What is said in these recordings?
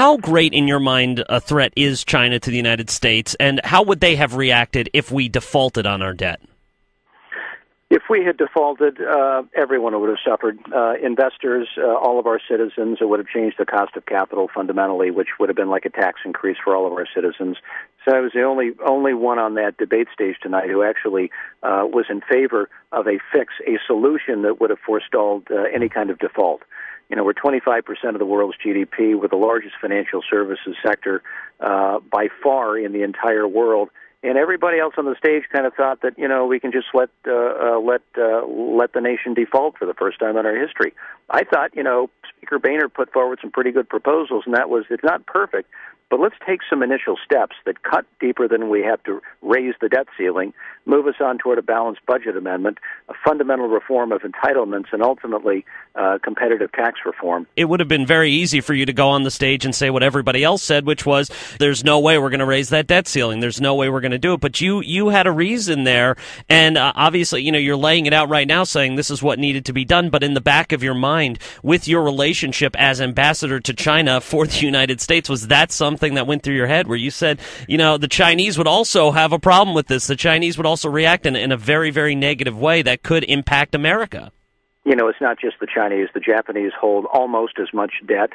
How great in your mind a threat is China to the United States, and how would they have reacted if we defaulted on our debt? If we had defaulted, everyone would have suffered. Investors, all of our citizens. It would have changed the cost of capital fundamentally, which would have been like a tax increase for all of our citizens. So I was the only one on that debate stage tonight who actually was in favor of a fix, a solution that would have forestalled any kind of default. You know, we're 25% of the world's GDP. We're the largest financial services sector by far in the entire world. And everybody else on the stage kind of thought that, you know, we can just let the nation default for the first time in our history. I thought, you know, Speaker Boehner put forward some pretty good proposals, and that was, it's not perfect, but let's take some initial steps that cut deeper than we have to raise the debt ceiling, move us on toward a balanced budget amendment, a fundamental reform of entitlements, and ultimately competitive tax reform. It would have been very easy for you to go on the stage and say what everybody else said, which was, there's no way we're going to raise that debt ceiling. There's no way we're going to do it. But you had a reason there, and obviously, you know, you're laying it out right now saying this is what needed to be done, but in the back of your mind, with your relationship as ambassador to China for the United States, was that something that went through your head where you said, you know, the Chinese would also have a problem with this. The Chinese would also react in a very, very negative way that could impact America? You know, it's not just the Chinese. The Japanese hold almost as much debt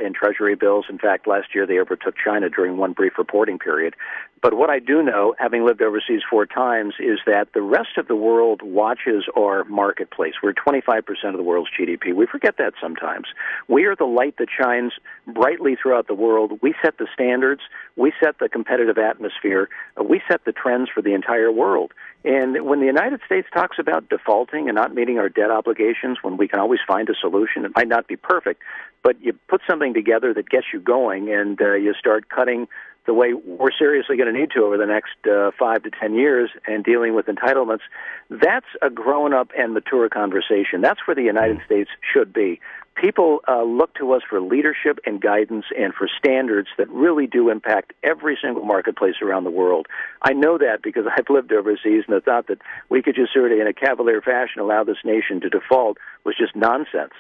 in Treasury bills. In fact, last year they overtook China during one brief reporting period. But what I do know, having lived overseas 4 times, is that the rest of the world watches our marketplace. We're 25% of the world's GDP. We forget that sometimes. We are the light that shines brightly throughout the world. We set the standards. We set the competitive atmosphere. We set the trends for the entire world. And when the United States talks about defaulting and not meeting our debt obligations, when we can always find a solution, it might not be perfect, but you put something together that gets you going, and you start cutting the way we're seriously going to need to over the next 5 to 10 years and dealing with entitlements. That's a grown-up and mature conversation. That's where the United States should be. People look to us for leadership and guidance and for standards that really do impact every single marketplace around the world. I know that because I've lived overseas, and the thought that we could just sort of, in a cavalier fashion, allow this nation to default was just nonsense.